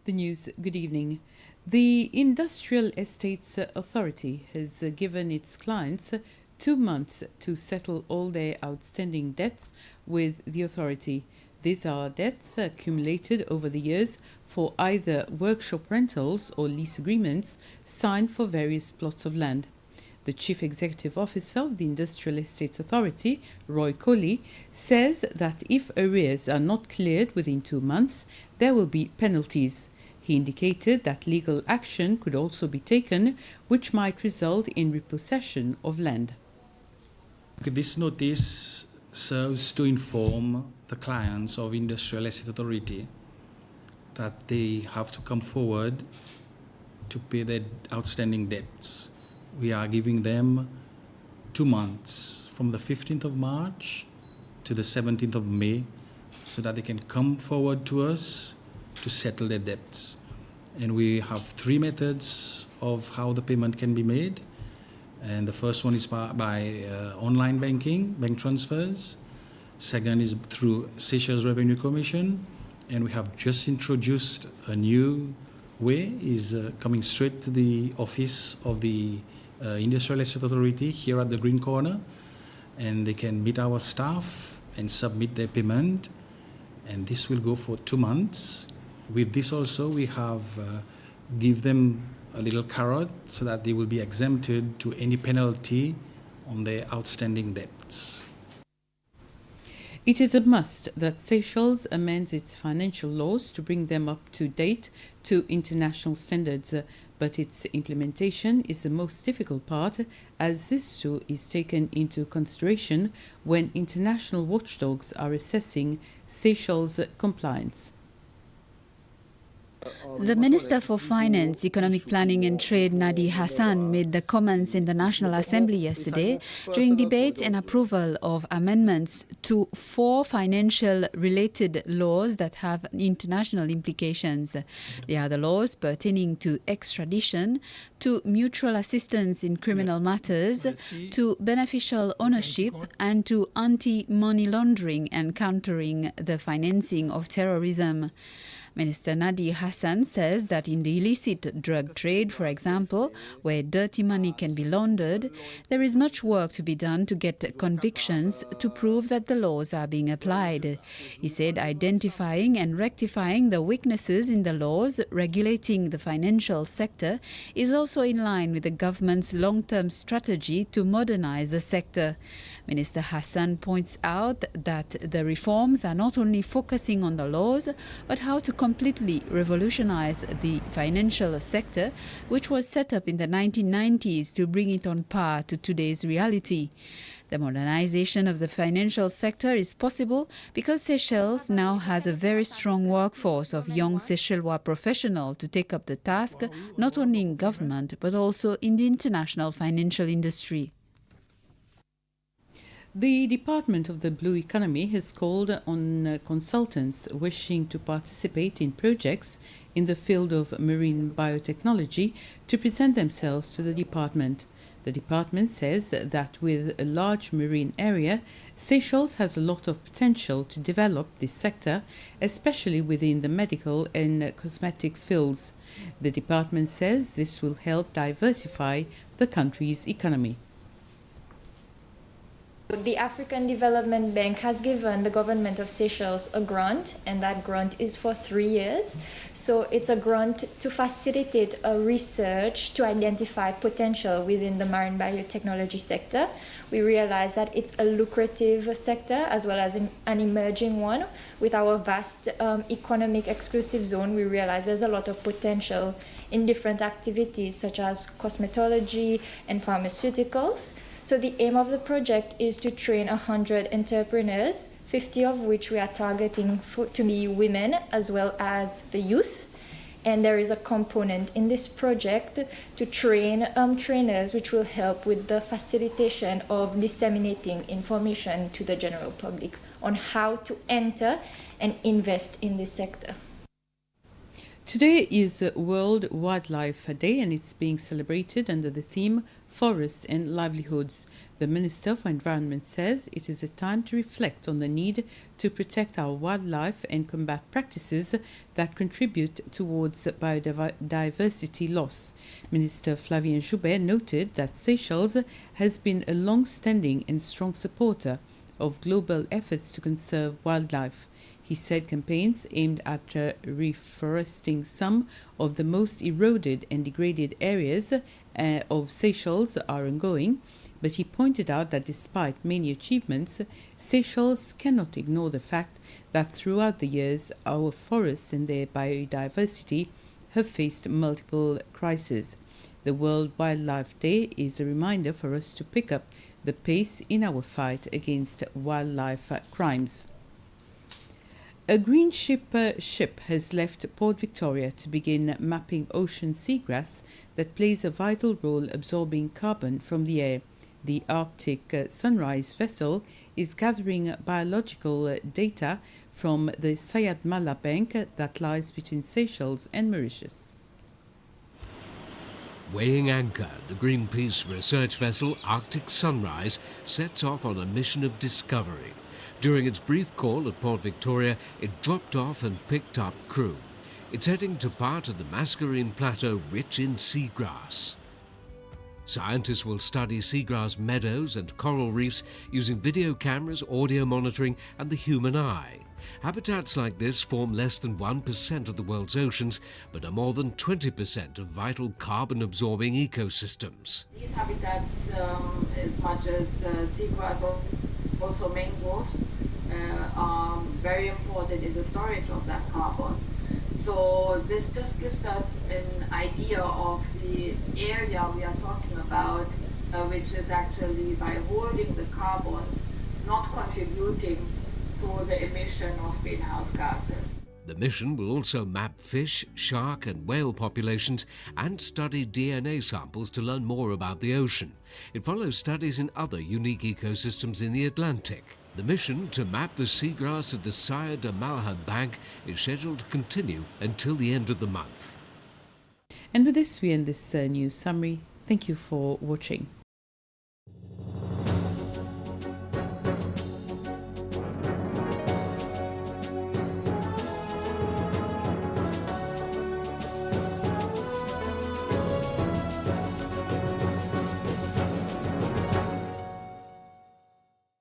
The news, good evening. The Industrial Estates Authority has given its clients 2 months to settle all their outstanding debts with the authority. These are debts accumulated over the years for either workshop rentals or lease agreements signed for various plots of land. The Chief Executive Officer of the Industrial Estates Authority, Roy Coley, says that if arrears are not cleared within 2 months, there will be penalties. He indicated that legal action could also be taken, which might result in repossession of land. This notice serves to inform the clients of Industrial Estate Authority that they have to come forward to pay their outstanding debts. We are giving them 2 months from the 15th of March to the 17th of May so that they can come forward to us to settle their debts. And we have 3 methods of how the payment can be made. And the first one is by online banking, bank transfers. Second is through Seychelles Revenue Commission. And we have just introduced a new way, is coming straight to the office of the Industrial Estate Authority here at the Green Corner. And they can meet our staff and submit their payment. And this will go for 2 months. With this also, we have give them a little carrot so that they will be exempted to any penalty on their outstanding debts. It is a must that Seychelles amends its financial laws to bring them up to date to international standards, but its implementation is the most difficult part, as this too is taken into consideration when international watchdogs are assessing Seychelles' compliance. The Minister for Finance, Economic Planning and Trade, Nadi Hassan, made the comments in the National Assembly yesterday during debate and approval of amendments to 4 financial-related laws that have international implications. They are the laws pertaining to extradition, to mutual assistance in criminal matters, to beneficial ownership, and to anti-money laundering and countering the financing of terrorism. Minister Nadi Hassan says that in the illicit drug trade, for example, where dirty money can be laundered, there is much work to be done to get convictions to prove that the laws are being applied. He said identifying and rectifying the weaknesses in the laws regulating the financial sector is also in line with the government's long-term strategy to modernize the sector. Minister Hassan points out that the reforms are not only focusing on the laws, but how to completely revolutionize the financial sector, which was set up in the 1990s to bring it on par to today's reality. The modernization of the financial sector is possible because Seychelles now has a very strong workforce of young Seychellois professionals to take up the task, not only in government, but also in the international financial industry. The Department of the Blue Economy has called on consultants wishing to participate in projects in the field of marine biotechnology to present themselves to the department. The department says that with a large marine area, Seychelles has a lot of potential to develop this sector, especially within the medical and cosmetic fields. The department says this will help diversify the country's economy. The African Development Bank has given the government of Seychelles a grant, and that grant is for 3 years. So it's a grant to facilitate a research to identify potential within the marine biotechnology sector. We realize that it's a lucrative sector as well as an emerging one. With our vast economic exclusive zone, we realize there's a lot of potential in different activities such as cosmetology and pharmaceuticals. So the aim of the project is to train 100 entrepreneurs, 50 of which we are targeting to be women as well as the youth. And there is a component in this project to train trainers, which will help with the facilitation of disseminating information to the general public on how to enter and invest in this sector. Today is World Wildlife Day, and it's being celebrated under the theme forests and livelihoods. The Minister for Environment says it is a time to reflect on the need to protect our wildlife and combat practices that contribute towards biodiversity loss. Minister Flavien Joubert noted that Seychelles has been a long-standing and strong supporter of global efforts to conserve wildlife. He said campaigns aimed at reforesting some of the most eroded and degraded areas of Seychelles are ongoing, but he pointed out that despite many achievements, Seychelles cannot ignore the fact that throughout the years our forests and their biodiversity have faced multiple crises. The World Wildlife Day is a reminder for us to pick up the pace in our fight against wildlife crimes. A green ship has left Port Victoria to begin mapping ocean seagrass that plays a vital role absorbing carbon from the air. The Arctic Sunrise vessel is gathering biological data from the Sayad Mala Bank that lies between Seychelles and Mauritius. Weighing anchor, the Greenpeace research vessel Arctic Sunrise sets off on a mission of discovery. During its brief call at Port Victoria, it dropped off and picked up crew. It's heading to part of the Mascarene Plateau rich in seagrass. Scientists will study seagrass meadows and coral reefs using video cameras, audio monitoring and the human eye. Habitats like this form less than 1% of the world's oceans, but are more than 20% of vital carbon-absorbing ecosystems. These habitats, as much as seagrass or also mangroves, are very important in the storage of that carbon. So this just gives us an idea of the area we are talking about, which is actually by holding the carbon, not contributing to the emission of greenhouse gases. The mission will also map fish, shark and whale populations and study DNA samples to learn more about the ocean. It follows studies in other unique ecosystems in the Atlantic. The mission to map the seagrass of the Sayad Mala Bank is scheduled to continue until the end of the month. And with this, we end this news summary. Thank you for watching.